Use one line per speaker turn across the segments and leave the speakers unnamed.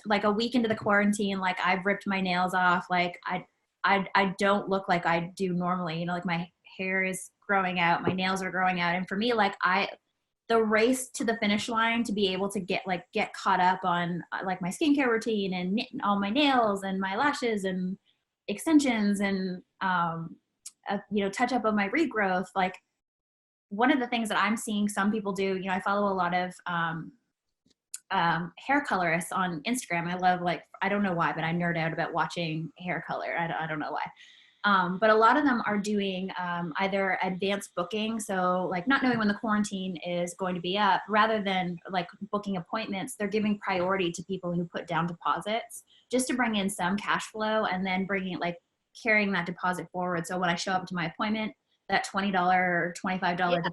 like a week into the quarantine, like I've ripped my nails off. Like I don't look like I do normally, you know, like my hair is growing out, my nails are growing out. And for me, like the race to the finish line to be able to get caught up on like my skincare routine and all my nails and my lashes and extensions and, you know, touch up of my regrowth. Like one of the things that I'm seeing some people do, you know, I follow a lot of, hair colorists on Instagram. I love, like, I don't know why, but I nerd out about watching hair color. I don't know why. But a lot of them are doing either advanced booking. So like not knowing when the quarantine is going to be up, rather than like booking appointments, they're giving priority to people who put down deposits just to bring in some cash flow, and then carrying that deposit forward. So when I show up to my appointment, that $20 or $25 deposit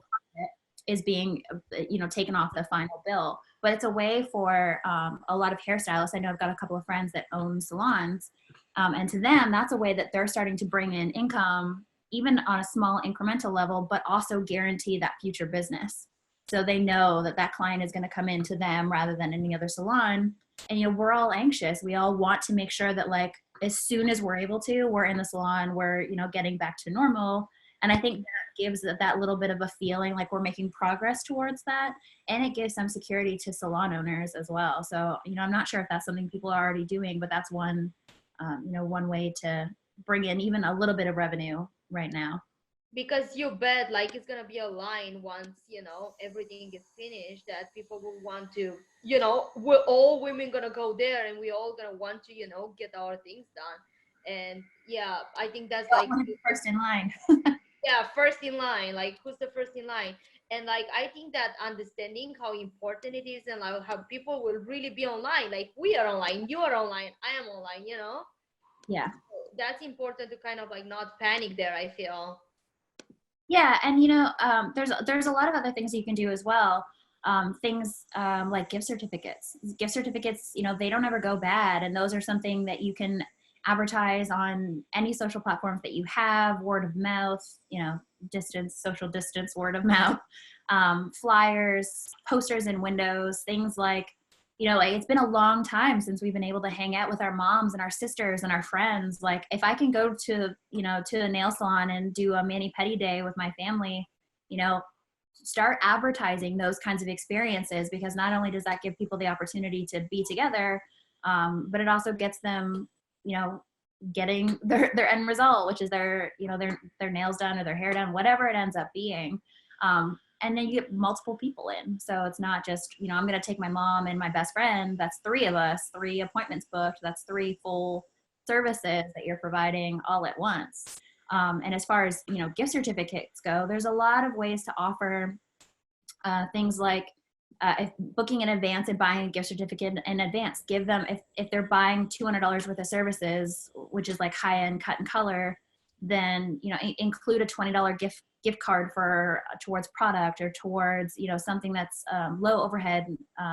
is being, you know, taken off the final bill. But it's a way for a lot of hairstylists. I know I've got a couple of friends that own salons, and to them, that's a way that they're starting to bring in income, even on a small incremental level, but also guarantee that future business. So they know that that client is going to come into them rather than any other salon. And, you know, we're all anxious. We all want to make sure that, like, as soon as we're able to, we're in the salon, we're, you know, getting back to normal. And I think that gives that little bit of a feeling like we're making progress towards that. And it gives some security to salon owners as well. So, you know, I'm not sure if that's something people are already doing, but that's one, you know, one way to bring in even a little bit of revenue right now.
Because you bet, like, it's gonna be a line once, you know, everything is finished, that people will want to, you know, we're all women gonna go there, and we all gonna want to, you know, get our things done. And yeah, I think that's like
First in line.
yeah, first in line, like who's the first in line. And like I think that understanding how important it is, and like how people will really be online, like we are online, you are online, I am online, you know.
Yeah.
So that's important to kind of like not panic there, I feel.
Yeah, and you know, there's a lot of other things you can do as well. Things like gift certificates. Gift certificates, you know, they don't ever go bad, and those are something that you can advertise on any social platforms that you have. Word of mouth, you know, social distance, word of mouth, flyers, posters in windows, things like, you know, like it's been a long time since we've been able to hang out with our moms and our sisters and our friends. Like if I can go to, you know, to a nail salon and do a mani-pedi day with my family, you know, start advertising those kinds of experiences, because not only does that give people the opportunity to be together, but it also gets them, you know, getting their end result, which is their, you know, their nails done or their hair done, whatever it ends up being. And then you get multiple people in. So it's not just, you know, I'm going to take my mom and my best friend. That's 3 of us, 3 appointments booked. That's 3 full services that you're providing all at once. And as far as, you know, gift certificates go, there's a lot of ways to offer things like if booking in advance and buying a gift certificate in advance. Give them, if they're buying $200 worth of services, which is like high-end cut and color, then, you know, include a $20 gift card for towards product, or towards, you know, something that's low overhead,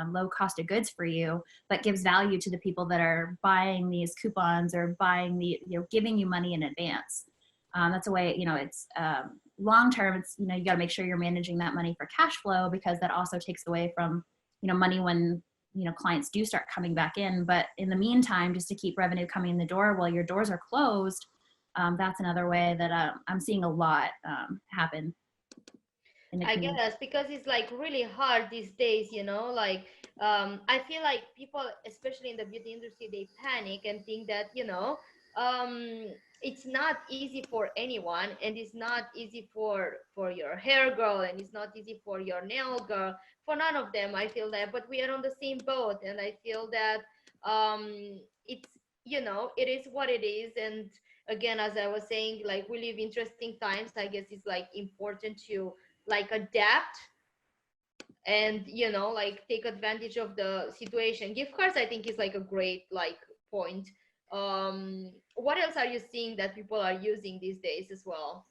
low cost of goods for you, but gives value to the people that are buying these coupons or buying the, you know, giving you money in advance. That's a way, you know, it's long term, it's, you know, you got to make sure you're managing that money for cash flow, because that also takes away from, you know, money when, you know, clients do start coming back in. But in the meantime, just to keep revenue coming in the door while your doors are closed, that's another way that I'm seeing a lot happen in the
I
community.
guess because it's like really hard these days, you know, like I feel like people, especially in the beauty industry, they panic and think that, you know, it's not easy for anyone, and it's not easy for your hair girl, and it's not easy for your nail girl, for none of them. I feel that, but we are on the same boat, and I feel that it's, you know, it is what it is. And again, as I was saying, like we live interesting times. I guess it's like important to like adapt and, you know, like take advantage of the situation. Gift cards, I think, is like a great like point. What else are you seeing that people are using these days as well?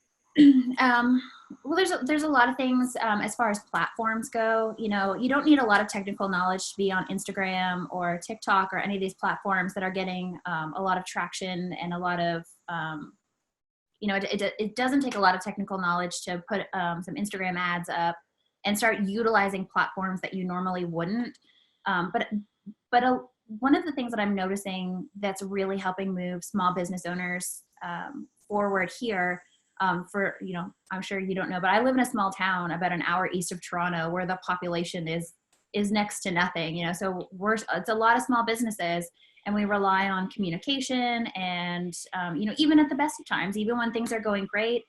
um, well, there's a lot of things as far as platforms go. You know, you don't need a lot of technical knowledge to be on Instagram or TikTok or any of these platforms that are getting a lot of traction and a lot of you know, it doesn't take a lot of technical knowledge to put some Instagram ads up and start utilizing platforms that you normally wouldn't. But one of the things that I'm noticing that's really helping move small business owners forward here, I'm sure you don't know, but I live in a small town about an hour east of Toronto where the population is next to nothing, so it's a lot of small businesses, and we rely on communication and, even at the best of times, even when things are going great,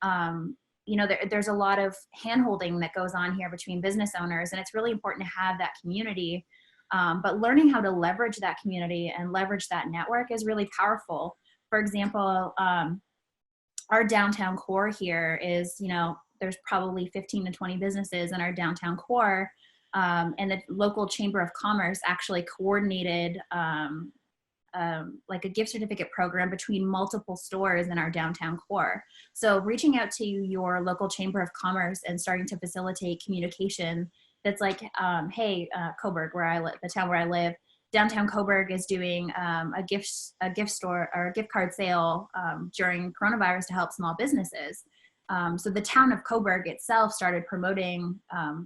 there's a lot of hand-holding that goes on here between business owners, and it's really important to have that community. But learning how to leverage that community and leverage that network is really powerful. For example, our downtown core here is, there's probably 15 to 20 businesses in our downtown core. And the local chamber of commerce actually coordinated like a gift certificate program between multiple stores in our downtown core. So reaching out to your local chamber of commerce and starting to facilitate communication that's like, hey, Cobourg, the town where I live, downtown Cobourg is doing a gift store or a gift card sale during coronavirus to help small businesses. So the town of Cobourg itself started promoting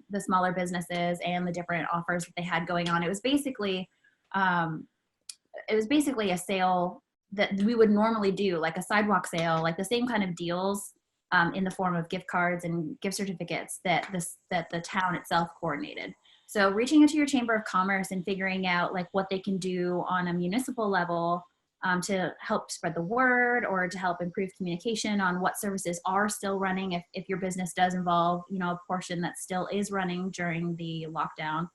the smaller businesses and the different offers that they had going on. It was basically a sale that we would normally do, like a sidewalk sale, like the same kind of deals in the form of gift cards and gift certificates that the town itself coordinated. So reaching into your chamber of commerce and figuring out like what they can do on a municipal level to help spread the word or to help improve communication on what services are still running if your business does involve, a portion that still is running during the lockdown.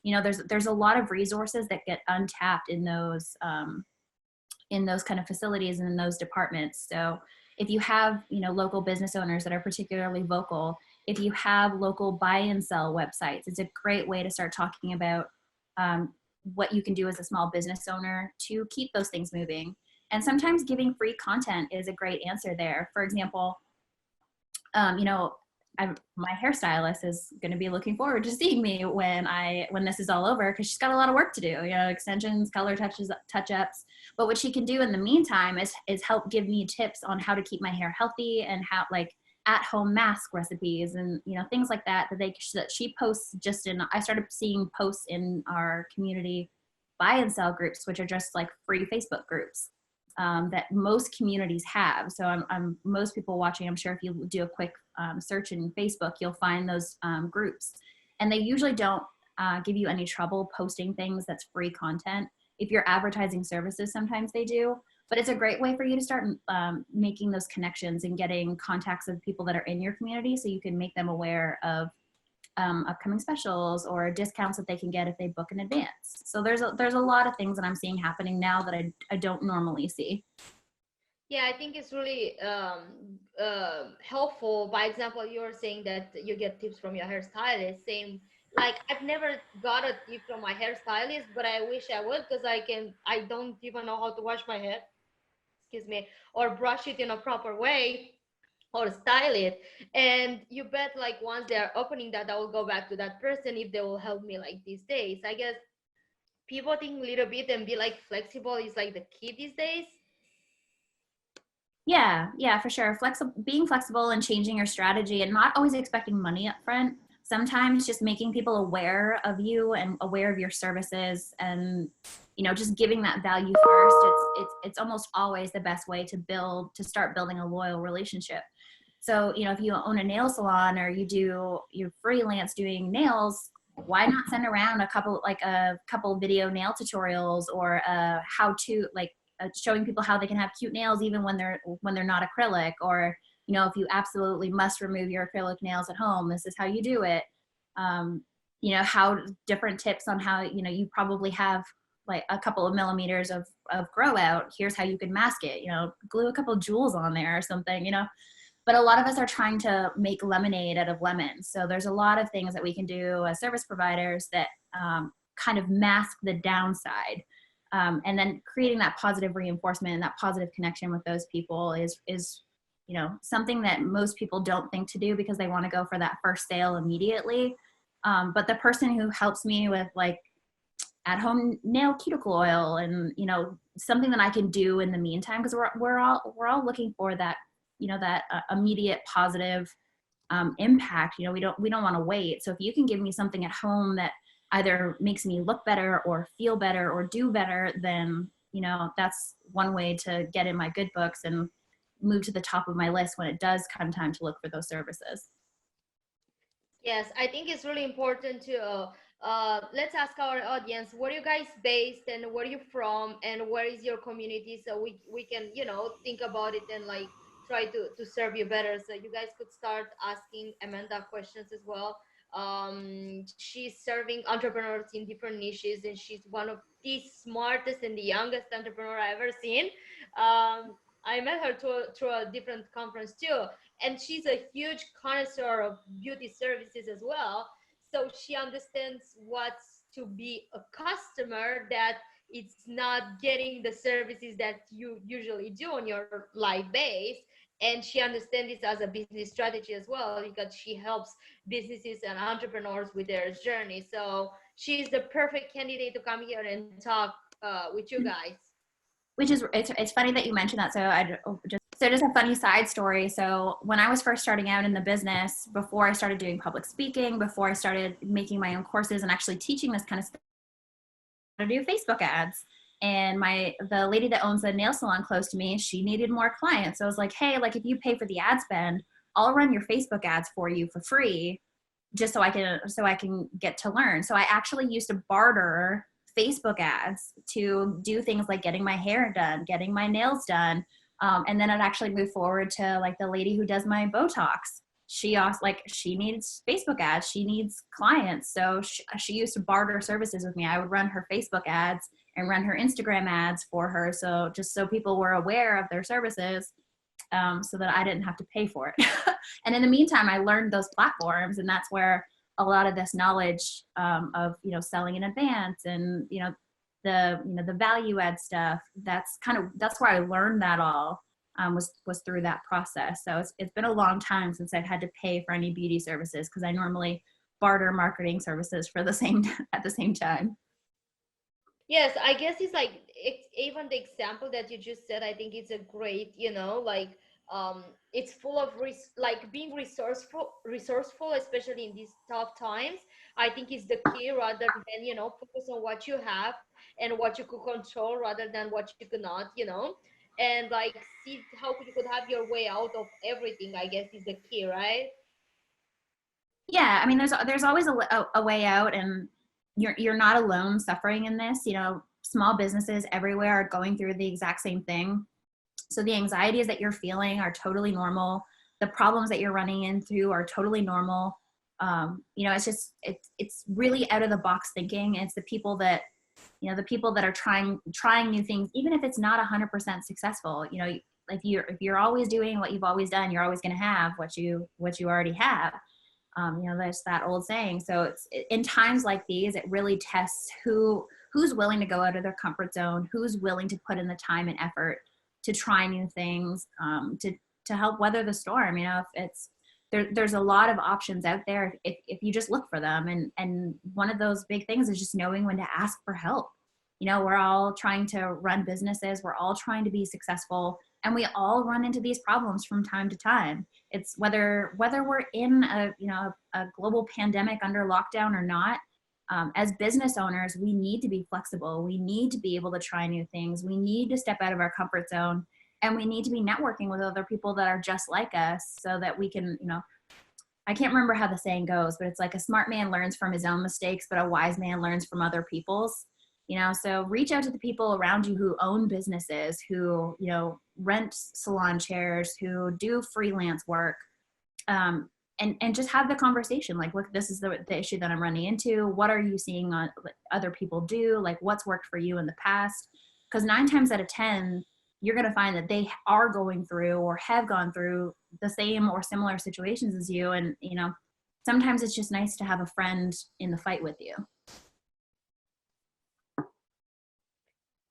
There's a lot of resources that get untapped in those kind of facilities and in those departments. So if you have, local business owners that are particularly vocal, if you have local buy and sell websites, it's a great way to start talking about what you can do as a small business owner to keep those things moving. And sometimes giving free content is a great answer there. For example, my hairstylist is going to be looking forward to seeing me when this is all over, because she's got a lot of work to do, extensions, color touch-ups. But what she can do in the meantime is help give me tips on how to keep my hair healthy and how, like, at-home mask recipes and things like that that she posts. I started seeing posts in our community buy and sell groups, which are just like free Facebook groups that most communities have. So most people watching, I'm sure if you do a quick search in Facebook, you'll find those groups, and they usually don't give you any trouble posting things that's free content. If you're advertising services, sometimes they do, but it's a great way for you to start making those connections and getting contacts of people that are in your community, so you can make them aware of upcoming specials or discounts that they can get if they book in advance. So there's a lot of things that I'm seeing happening now that I don't normally see.
Yeah, I think it's really helpful. By example, you're saying that you get tips from your hairstylist. Same, like I've never got a tip from my hairstylist, but I wish I would, because I don't even know how to wash my hair, excuse me, or brush it in a proper way or style it. And you bet, like, once they're opening that, I will go back to that person if they will help me like these days. I guess pivoting a little bit and be like flexible is like the key these days.
Yeah, for sure. Being flexible and changing your strategy and not always expecting money up front. Sometimes just making people aware of you and aware of your services, and just giving that value first. It's almost always the best way to start building a loyal relationship. So, if you own a nail salon or you're freelance doing nails, why not send around a couple video nail tutorials or how to, like, showing people how they can have cute nails even when they're not acrylic, or if you absolutely must remove your acrylic nails at home, this is how you do it. How different tips on how you probably have like a couple of millimeters of grow out. Here's how you can mask it. Glue a couple of jewels on there or something. But a lot of us are trying to make lemonade out of lemons. So there's a lot of things that we can do as service providers that kind of mask the downside. And then creating that positive reinforcement and that positive connection with those people is something that most people don't think to do because they want to go for that first sale immediately. But the person who helps me with like at-home nail cuticle oil and something that I can do in the meantime, because we're all looking for that that immediate positive impact. We don't want to wait. So if you can give me something at home that either makes me look better or feel better or do better, then, you know, that's one way to get in my good books and move to the top of my list when it does come time to look for those services.
Yes, I think it's really important to let's ask our audience, where are you guys based and where are you from and where is your community, so we can, you know, think about it and like try to serve you better. So you guys could start asking Amanda questions as well. She's serving entrepreneurs in different niches, and she's one of the smartest and the youngest entrepreneur I ever seen. I met her through a different conference too, and she's a huge connoisseur of beauty services as well, so she understands what's to be a customer, that it's not getting the services that you usually do on your live base. And she understands this as a business strategy as well, because she helps businesses and entrepreneurs with their journey. So she's the perfect candidate to come here and talk with you guys.
Which is, it's funny that you mentioned that. So just a funny side story. So when I was first starting out in the business, before I started doing public speaking, before I started making my own courses and actually teaching this kind of stuff, to do Facebook ads. And the lady that owns the nail salon close to me, she needed more clients. So I was like, hey, like if you pay for the ad spend, I'll run your Facebook ads for you for free, just so I can get to learn. So I actually used to barter Facebook ads to do things like getting my hair done, getting my nails done. And then I'd actually move forward to like the lady who does my Botox. She also, like, she needs Facebook ads, she needs clients. So she used to barter services with me. I would run her Facebook ads and run her Instagram ads for her. So just so people were aware of their services, so that I didn't have to pay for it. And in the meantime, I learned those platforms, and that's where a lot of this knowledge of, you know, selling in advance and, you know, the value add stuff, that's where I learned that all, was through that process. So it's been a long time since I've had to pay for any beauty services, because I normally barter marketing services for the same at the same time.
Yes, I guess it's like even the example that you just said. I think it's a great, you know, like it's full of like being resourceful, especially in these tough times. I think is the key, rather than, you know, focus on what you have and what you could control rather than what you could not, you know, and like see how you could have your way out of everything. I guess is the key, right?
Yeah, I mean, there's always a way out, and you're not alone suffering in this. You know, small businesses everywhere are going through the exact same thing. So the anxieties that you're feeling are totally normal. The problems that you're running into are totally normal. You know, it's really out of the box thinking. It's the people that, you know, the people that are trying new things, even if it's not 100% successful. You know, like if you're always doing what you've always done, you're always going to have what you already have. You know, there's that old saying. So it's in times like these, it really tests who's willing to go out of their comfort zone, who's willing to put in the time and effort to try new things, to help weather the storm. You know, if it's there's a lot of options out there if you just look for them. And one of those big things is just knowing when to ask for help. You know, we're all trying to run businesses, we're all trying to be successful, and we all run into these problems from time to time. It's whether we're in a global pandemic under lockdown or not. As business owners, we need to be flexible. We need to be able to try new things. We need to step out of our comfort zone, and we need to be networking with other people that are just like us, so that we can, you know, I can't remember how the saying goes, but it's like a smart man learns from his own mistakes, but a wise man learns from other people's. You know, so reach out to the people around you who own businesses, who, you know, rent salon chairs, who do freelance work, and just have the conversation. Like, look, this is the issue that I'm running into. What are you seeing on other people do? Like, what's worked for you in the past? Because 9 times out of 10, you're going to find that they are going through or have gone through the same or similar situations as you. And, you know, sometimes it's just nice to have a friend in the fight with you.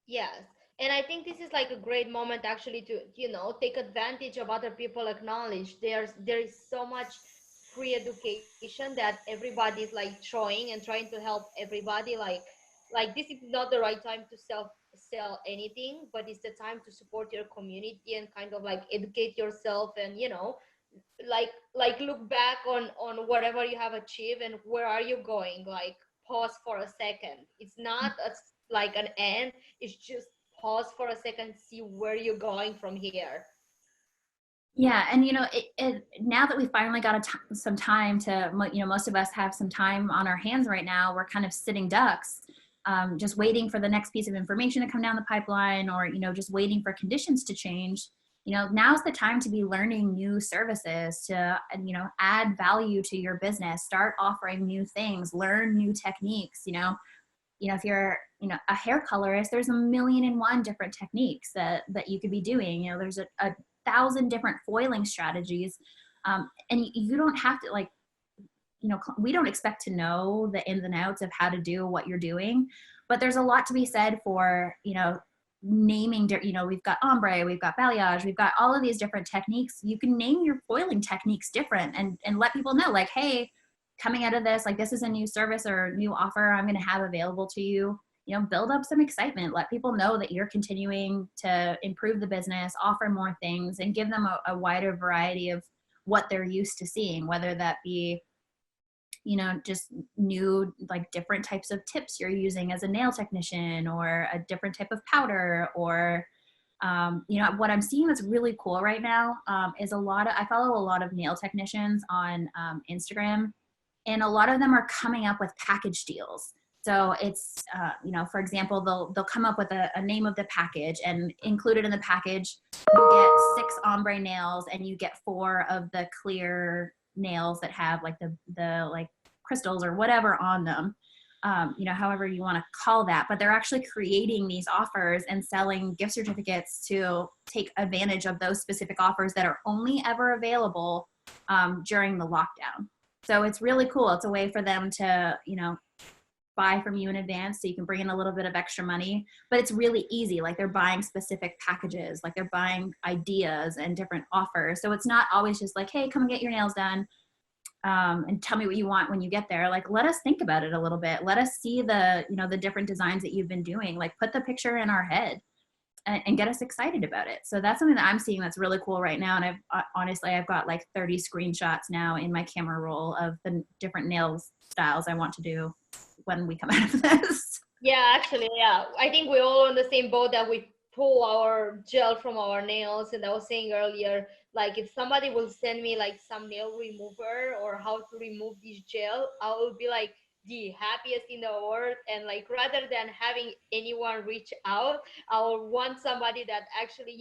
Yes. And I think this is like a great moment actually to, you know, take advantage of other people acknowledge there is so much free education that everybody's like throwing and trying to help everybody. Like this is not the right time to sell anything, but it's the time to support your community and kind of like educate yourself and, you know, like look back on whatever you have achieved and where are you going, like pause for a second. It's not like an end. It's just pause for a second, see where you're going from here.
Yeah, and now that we finally got some time to, most of us have some time on our hands right now. We're kind of sitting ducks, just waiting for the next piece of information to come down the pipeline, or just waiting for conditions to change. Now's the time to be learning new services, to add value to your business, start offering new things, learn new techniques. If you're a hair colorist, there's a million and one different techniques that you could be doing. There's a thousand different foiling strategies, and you don't have to we don't expect to know the ins and outs of how to do what you're doing, but there's a lot to be said for naming. We've got ombre, we've got balayage, we've got all of these different techniques. You can name your foiling techniques different, and let people know, like, hey, coming out of this, like, this is a new service or new offer I'm going to have available to you. Build up some excitement, let people know that you're continuing to improve the business, offer more things, and give them a wider variety of what they're used to seeing, whether that be just new, like, different types of tips you're using as a nail technician, or a different type of powder, or what I'm seeing that's really cool right now is I follow a lot of nail technicians on Instagram, and a lot of them are coming up with package deals. So it's, for example, they'll come up with a name of the package, and included in the package, you get 6 ombre nails, and you get 4 of the clear nails that have like the like crystals or whatever on them. However you want to call that, but they're actually creating these offers and selling gift certificates to take advantage of those specific offers that are only ever available during the lockdown. So it's really cool. It's a way for them to, buy from you in advance, so you can bring in a little bit of extra money, but it's really easy. Like, they're buying specific packages, like they're buying ideas and different offers. So it's not always just like, hey, come and get your nails done, and tell me what you want when you get there. Like, let us think about it a little bit. Let us see the different designs that you've been doing. Like, put the picture in our head and get us excited about it. So that's something that I'm seeing that's really cool right now. And I've got like 30 screenshots now in my camera roll of the different nails styles I want to do when we come out of this.
Yeah, actually, yeah. I think we're all on the same boat, that we pull our gel from our nails. And I was saying earlier, like, if somebody will send me like some nail remover or how to remove this gel, I will be like the happiest in the world. And like, rather than having anyone reach out, I will want somebody that actually,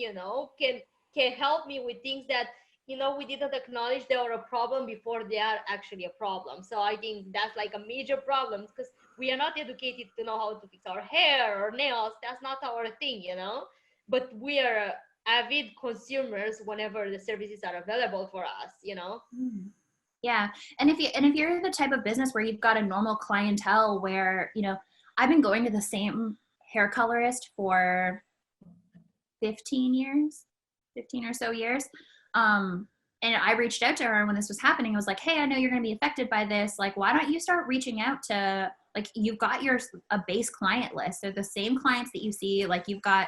can help me with things that we didn't acknowledge they were a problem before they are actually a problem. So I think that's like a major problem, because we are not educated to know how to fix our hair or nails. That's not our thing, but we are avid consumers whenever the services are available for us.
Yeah. And if you're the type of business where you've got a normal clientele where, I've been going to the same hair colorist for 15 or so years. And I reached out to her when this was happening. I was like, hey, I know you're going to be affected by this. Like, why don't you start reaching out to, like, you've got a base client list. They're the same clients that you see. Like, you've got,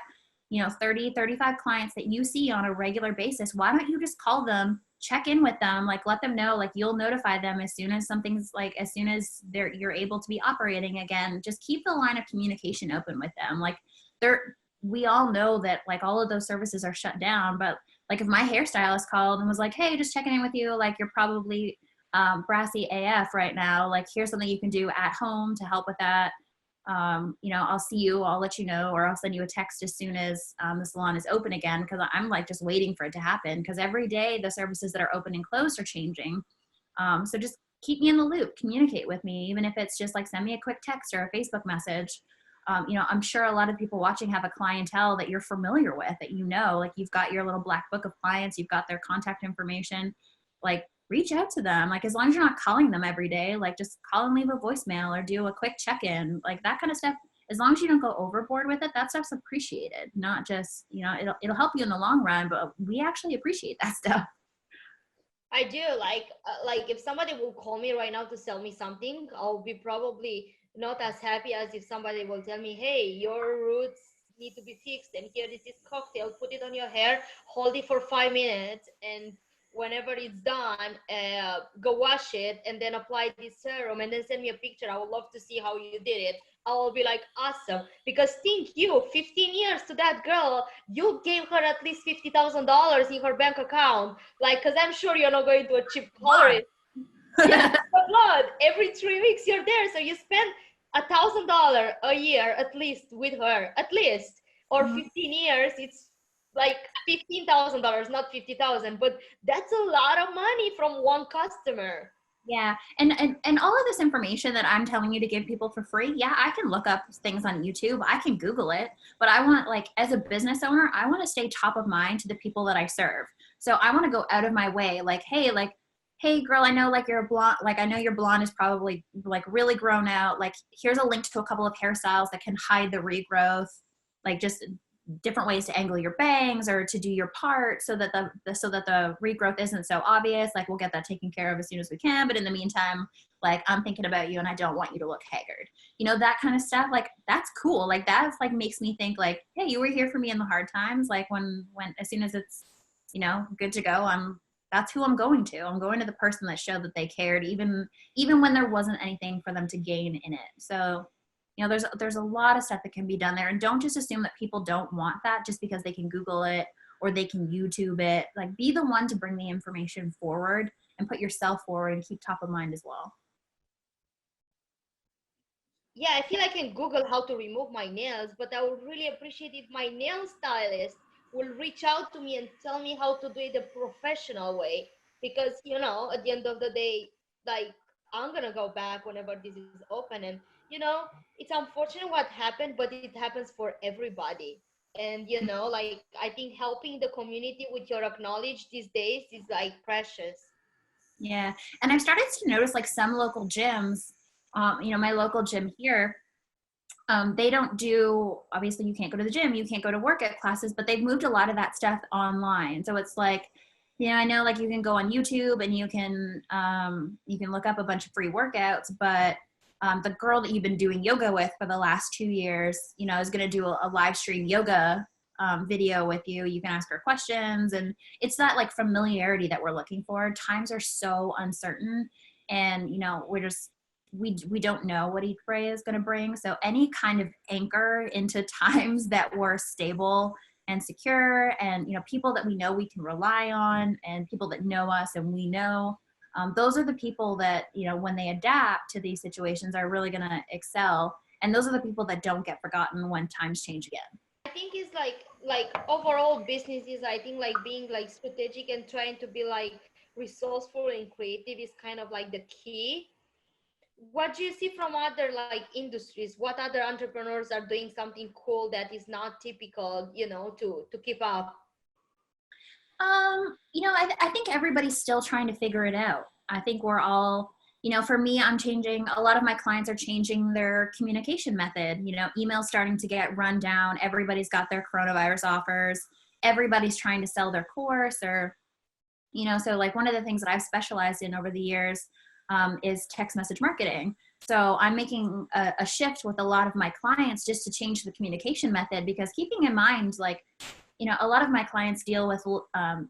30, 35 clients that you see on a regular basis. Why don't you just call them, check in with them, like, let them know, like, you'll notify them as soon as as soon as you're able to be operating again. Just keep the line of communication open with them. Like, we all know that, like, all of those services are shut down, but like, if my hairstylist called and was like, hey, just checking in with you, like, you're probably brassy AF right now, like, here's something you can do at home to help with that. I'll see you, I'll let you know, or I'll send you a text as soon as the salon is open again, because I'm like just waiting for it to happen, because every day the services that are open and closed are changing. So just keep me in the loop, communicate with me, even if it's just like send me a quick text or a Facebook message. I'm sure a lot of people watching have a clientele that you're familiar with, that like, you've got your little black book of clients, you've got their contact information. Like, reach out to them. Like, as long as you're not calling them every day, like, just call and leave a voicemail or do a quick check-in, like, that kind of stuff. As long as you don't go overboard with it, that stuff's appreciated. Not just, it'll help you in the long run, but we actually appreciate that stuff.
I do. Like if somebody will call me right now to sell me something, I'll be probably not as happy as if somebody will tell me, hey, your roots need to be fixed, and here is this cocktail, put it on your hair, hold it for 5 minutes, and whenever it's done, go wash it and then apply this serum and then send me a picture. I would love to see how you did it. I will be like, awesome. Because think you, 15 years to that girl, you gave her at least $50,000 in her bank account. Like, because I'm sure you're not going to a cheap colorist. Yeah, for blood. Every 3 weeks you're there. So you spend $1,000 a year at least with her, at least. Or 15 years, it's like $15,000, not 50,000. But that's a lot of money from one customer.
Yeah. And all of this information that I'm telling you to give people for free, yeah, I can look up things on YouTube. I can Google it, but I want, like, as a business owner, I want to stay top of mind to the people that I serve. So I want to go out of my way, like, hey girl, I know, like, you're blonde, like, I know your blonde is probably, like, really grown out. Like, here's a link to a couple of hairstyles that can hide the regrowth, like, just different ways to angle your bangs or to do your part so that the regrowth isn't so obvious. Like, we'll get that taken care of as soon as we can, but in the meantime, like, I'm thinking about you and I don't want you to look haggard, that kind of stuff. Like, that's cool. Like, that's, like, makes me think, like, hey, you were here for me in the hard times. Like, when as soon as it's good to go, that's who I'm going to. I'm going to the person that showed that they cared, even when there wasn't anything for them to gain in it. So there's a lot of stuff that can be done there. And don't just assume that people don't want that just because they can Google it or they can YouTube it. Like, be the one to bring the information forward and put yourself forward and keep top of mind as well.
Yeah, I feel I can Google how to remove my nails, but I would really appreciate if my nail stylist will reach out to me and tell me how to do it the professional way. Because, at the end of the day, like, I'm gonna go back whenever this is open. And, it's unfortunate what happened, but it happens for everybody. And, like, I think helping the community with your acknowledge these days is like precious.
Yeah. And I've started to notice, like, some local gyms, my local gym here, they don't do, obviously you can't go to the gym, you can't go to workout classes, but they've moved a lot of that stuff online. So it's like, I know, like, you can go on YouTube and you can look up a bunch of free workouts, but the girl that you've been doing yoga with for the last 2 years, is going to do a live stream yoga video with you. You can ask her questions, and it's that, like, familiarity that we're looking for. Times are so uncertain, and we don't know what each day is going to bring. So any kind of anchor into times that were stable and secure, and people that we know we can rely on, and people that know us and we know, those are the people that when they adapt to these situations are really going to excel. And those are the people that don't get forgotten when times change again.
I think it's like overall businesses, I think, like, being like strategic and trying to be like resourceful and creative is kind of like the key. What do you see from other like industries? What other entrepreneurs are doing something cool that is not typical, to keep up?
I think everybody's still trying to figure it out. I think we're all, for me, I'm changing. A lot of my clients are changing their communication method. Email's starting to get run down. Everybody's got their coronavirus offers. Everybody's trying to sell their course, or, so, like, one of the things that I've specialized in over the years is text message marketing. So I'm making a shift with a lot of my clients just to change the communication method, because keeping in mind, like, a lot of my clients deal with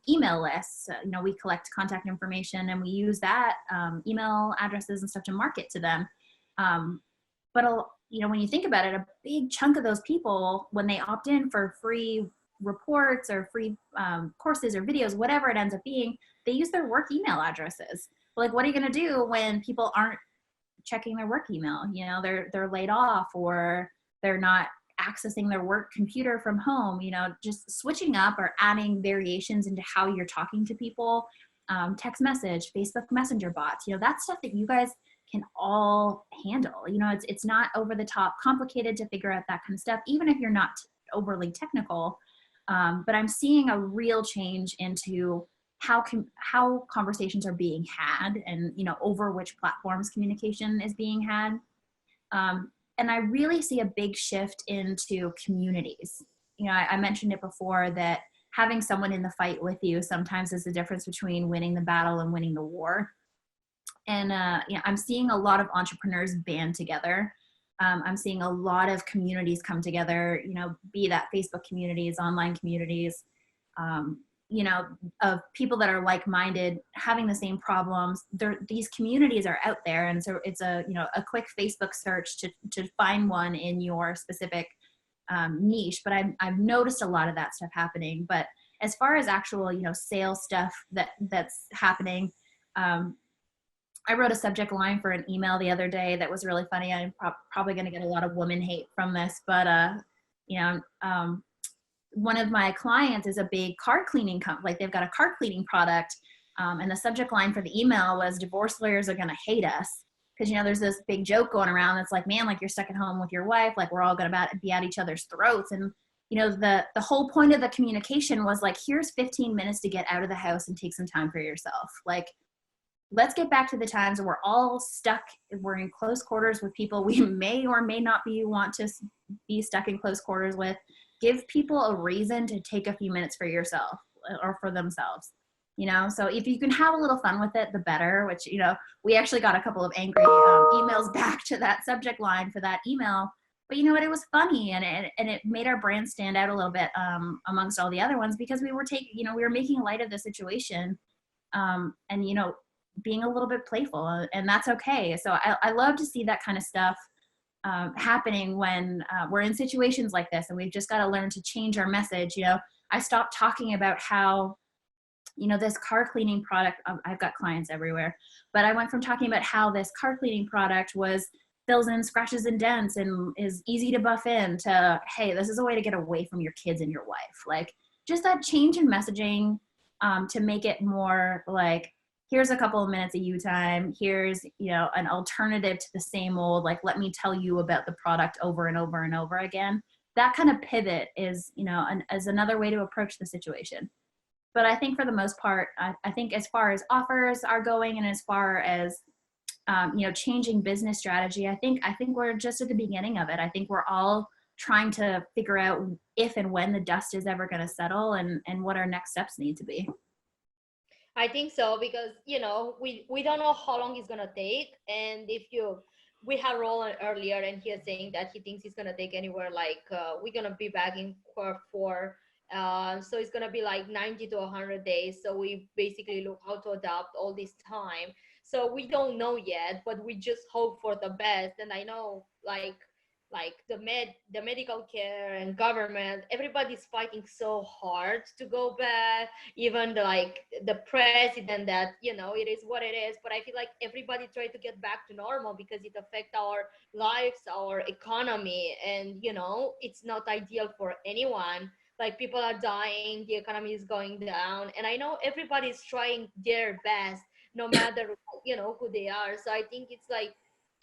email lists. We collect contact information and we use that email addresses and stuff to market to them. But when you think about it, a big chunk of those people, when they opt in for free reports or free courses or videos, whatever it ends up being, they use their work email addresses. But, like, what are you going to do when people aren't checking their work email? They're laid off, or they're not accessing their work computer from home. Just switching up or adding variations into how you're talking to people, text message, Facebook Messenger bots, that's stuff that you guys can all handle. It's not over the top complicated to figure out that kind of stuff, even if you're not overly technical. But I'm seeing a real change into how conversations are being had, and over which platforms communication is being had. And I really see a big shift into communities. I mentioned it before that having someone in the fight with you sometimes is the difference between winning the battle and winning the war. And I'm seeing a lot of entrepreneurs band together. I'm seeing a lot of communities come together, be that Facebook communities, online communities, you know, of people that are like-minded, having the same problems. These communities are out there, and so it's a, you know, a quick Facebook search to find one in your specific niche. But I've noticed a lot of that stuff happening. But as far as actual, you know, sales stuff that's happening, I wrote a subject line for an email the other day that was really funny. I'm probably going to get a lot of woman hate from this, but you know, one of my clients is a big car cleaning company. Like, they've got a car cleaning product, and the subject line for the email was, "Divorce lawyers are going to hate us." Because, you know, there's this big joke going around that's like, man, like, you're stuck at home with your wife, like, we're all going to be at each other's throats. And, you know, the whole point of the communication was like, here's 15 minutes to get out of the house and take some time for yourself. Like, let's get back to the times where we're all stuck, we're in close quarters with people we may or may not want to be stuck in close quarters with. Give people a reason to take a few minutes for yourself or for themselves, you know? So if you can have a little fun with it, the better, which, you know, we actually got a couple of angry emails back to that subject line for that email. But you know what, it was funny, and it made our brand stand out a little bit amongst all the other ones, because we were making light of the situation, and, you know, being a little bit playful, and that's okay. So I love to see that kind of stuff happening when we're in situations like this, and we've just got to learn to change our message. You know, I stopped talking about how, you know, this car cleaning product, I've got clients everywhere, but I went from talking about how this car cleaning product fills in scratches and dents and is easy to buff in, to, hey, this is a way to get away from your kids and your wife. Like, just that change in messaging to make it more like, here's a couple of minutes of you time. Here's, you know, an alternative to the same old, like, let me tell you about the product over and over and over again. That kind of pivot is, you know, as another way to approach the situation. But I think for the most part, I think as far as offers are going, and as far as, you know, changing business strategy, I think we're just at the beginning of it. I think we're all trying to figure out if and when the dust is ever going to settle, and what our next steps need to be.
I think so, because, you know, we don't know how long it's gonna take. And we had Roland earlier, and he is saying that he thinks it's gonna take anywhere like we're gonna be back in Q4, so it's gonna be like 90 to 100 days. So we basically look how to adapt all this time. So we don't know yet, but we just hope for the best. And I know, like the medical care and government, everybody's fighting so hard to go back. Even the president, that, you know, it is what it is, but I feel like everybody tried to get back to normal because it affects our lives, our economy, and, you know, it's not ideal for anyone. Like, people are dying, the economy is going down, and I know everybody's trying their best, no matter, you know, who they are. So I think it's like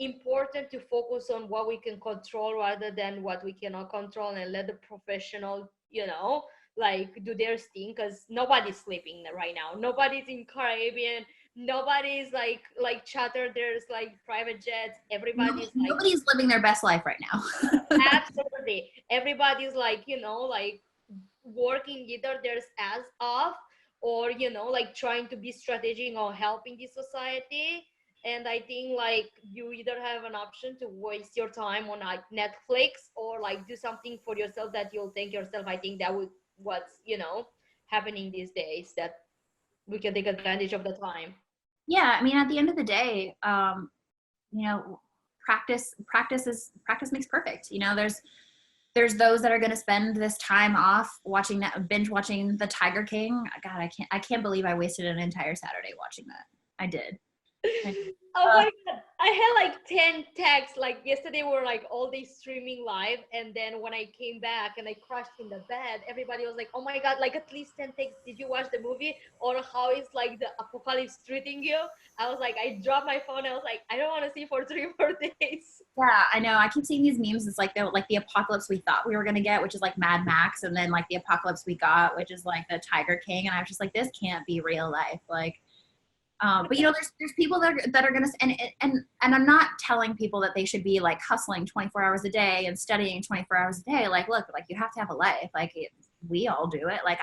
important to focus on what we can control rather than what we cannot control, and let the professional, you know, like, do their thing, because nobody's sleeping right now. Nobody's in Caribbean. Nobody's like charter. There's like private jets.
Nobody's living their best life right now.
Absolutely. Everybody's like, you know, like working, either there's ass off, or, you know, like trying to be strategic on helping the society. And I think, like, you either have an option to waste your time on like Netflix, or like do something for yourself that you'll thank yourself. I think that would what's, you know, happening these days, that we can take advantage of the time.
Yeah, I mean, at the end of the day, you know, practice makes perfect. You know, there's those that are going to spend this time off binge watching the Tiger King. God, I can't believe I wasted an entire Saturday watching that. I did.
Oh my god, I had like 10 texts. Like, yesterday we were like all day streaming live, and then when I came back and I crashed in the bed, everybody was like, oh my god, like at least 10 texts. Did you watch the movie? Or how is like the apocalypse treating you? I was like, I dropped my phone. I was like, I don't want to see for 3 more days.
Yeah, I know. I keep seeing these memes. It's like the apocalypse we thought we were gonna get, which is like Mad Max, and then like the apocalypse we got, which is like the Tiger King. And I was just like, this can't be real life. Like, but you know, there's people that are gonna, and I'm not telling people that they should be like hustling 24 hours a day and studying 24 hours a day. Like, look, like, you have to have a life. Like, we all do it. Like,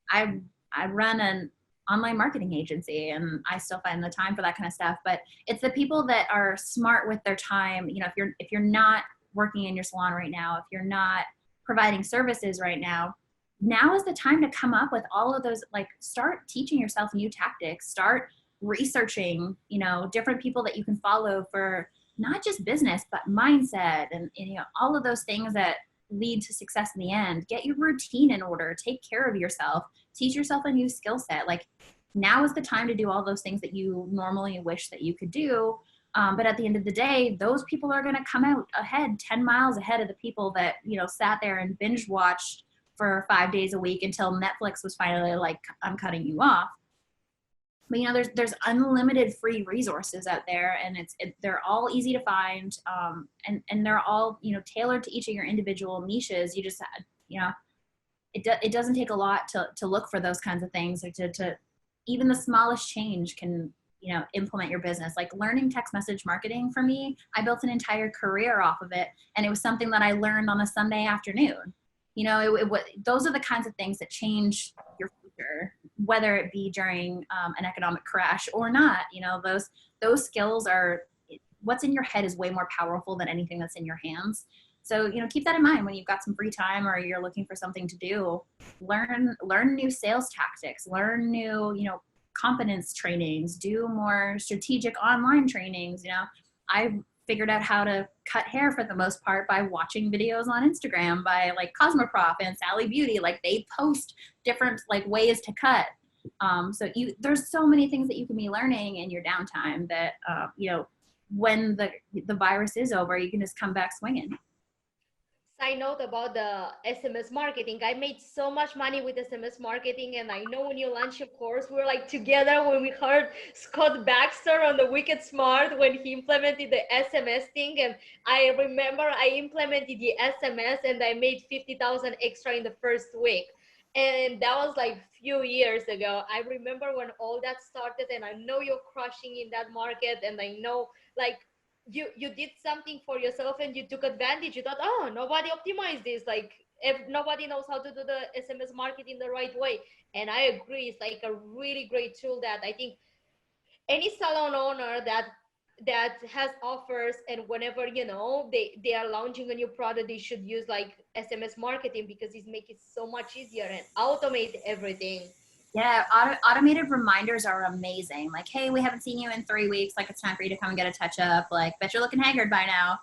I run an online marketing agency, and I still find the time for that kind of stuff. But it's the people that are smart with their time. You know, if you're not working in your salon right now, if you're not providing services right now, now is the time to come up with all of those, like start teaching yourself new tactics, start researching, you know, different people that you can follow for not just business, but mindset and you know, all of those things that lead to success in the end. Get your routine in order, take care of yourself, teach yourself a new skill set. Like now is the time to do all those things that you normally wish that you could do. But at the end of the day, those people are going to come out ahead, 10 miles ahead of the people that, you know, sat there and binge watched for 5 days a week until Netflix was finally like, I'm cutting you off. But you know, there's unlimited free resources out there, and they're all easy to find, and they're all, you know, tailored to each of your individual niches. You just, you know, it doesn't take a lot to look for those kinds of things, or to even the smallest change can, you know, implement your business. Like learning text message marketing for me, I built an entire career off of it, and it was something that I learned on a Sunday afternoon. You know, those are the kinds of things that change your future, whether it be during an economic crash or not. You know, those skills are, what's in your head is way more powerful than anything that's in your hands. So, you know, keep that in mind when you've got some free time or you're looking for something to do. Learn new sales tactics, learn new, you know, competence trainings, do more strategic online trainings. You know, I figured out how to cut hair for the most part by watching videos on Instagram by like Cosmoprof and Sally Beauty. Like they post different like ways to cut. So there's so many things that you can be learning in your downtime that, you know, when the virus is over, you can just come back swinging.
Side note about the SMS marketing. I made so much money with SMS marketing, and I know when you launch your course, we were like together when we heard Scott Baxter on the Wicked Smart when he implemented the SMS thing. And I remember I implemented the SMS and I made 50,000 extra in the first week. And that was like few years ago. I remember when all that started, and I know you're crushing in that market, and I know like you did something for yourself and you took advantage. You thought, oh, nobody optimized this, like if nobody knows how to do the SMS marketing the right way. And I agree, it's like a really great tool that I think any salon owner that has offers, and whenever you know they are launching a new product, they should use like SMS marketing because it's make it so much easier and automate everything.
Yeah, automated reminders are amazing. Like, hey, we haven't seen you in 3 weeks. Like, it's time for you to come and get a touch up. Like, bet you're looking haggard by now.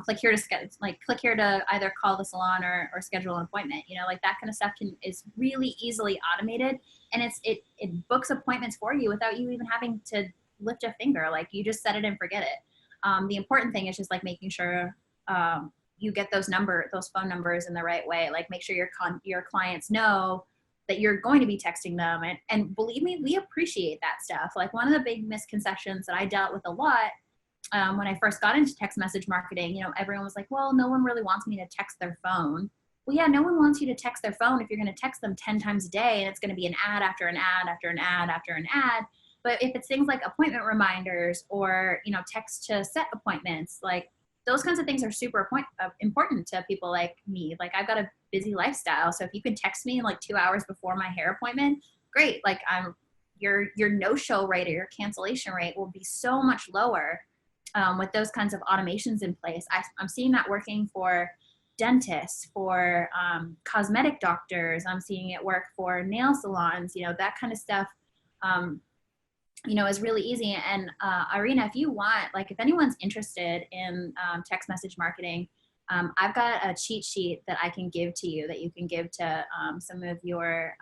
Click here to click here to either call the salon or schedule an appointment. You know, like that kind of stuff is really easily automated, and it books appointments for you without you even having to lift a finger. Like, you just set it and forget it. The important thing is just like making sure you get those phone numbers in the right way. Like, make sure your clients know that you're going to be texting them. And believe me, we appreciate that stuff. Like one of the big misconceptions that I dealt with a lot when I first got into text message marketing, you know, everyone was like, well, no one really wants me to text their phone. Well, yeah, no one wants you to text their phone if you're going to text them 10 times a day and it's going to be an ad after an ad after an ad after an ad. But if it's things like appointment reminders or, you know, text to set appointments, like those kinds of things are super important to people like me. Like I've got a busy lifestyle. So if you can text me like 2 hours before my hair appointment, great. Like your no-show rate or your cancellation rate will be so much lower with those kinds of automations in place. I'm seeing that working for dentists, for cosmetic doctors. I'm seeing it work for nail salons, you know, that kind of stuff. You know, is really easy. And Irina, if you want, like if anyone's interested in text message marketing, I've got a cheat sheet that I can give to you that you can give to some of your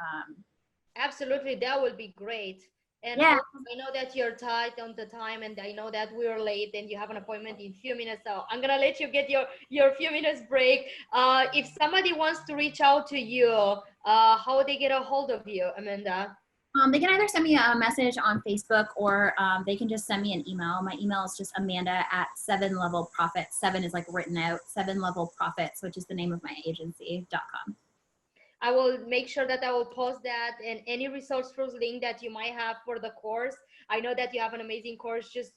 Absolutely, that will be great. And
yeah.
also, I know that you're tight on the time, and I know that we're late, and you have an appointment in few minutes. So I'm gonna let you get your few minutes break. If somebody wants to reach out to you, how would they get a hold of you, Amanda?
They can either send me a message on Facebook or they can just send me an email. My email is just Amanda at 7levelprofits. 7 is like written out, 7levelprofits, which is the name of my agency.com.
I will make sure that I will post that and any resourceful link that you might have for the course. I know that you have an amazing course. Just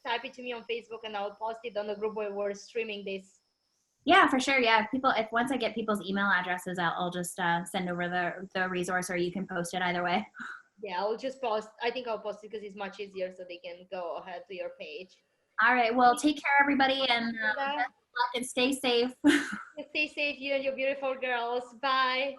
type it to me on Facebook and I'll post it on the group where we're streaming this.
Yeah, for sure. Yeah, if once I get people's email addresses, I'll just send over the resource, or you can post it either way.
Yeah, I'll just post. I think I'll post it because it's much easier so they can go ahead to your page.
All right. Well, take care, everybody, and best
Amanda,
of luck and stay safe.
stay safe, you and your beautiful girls. Bye.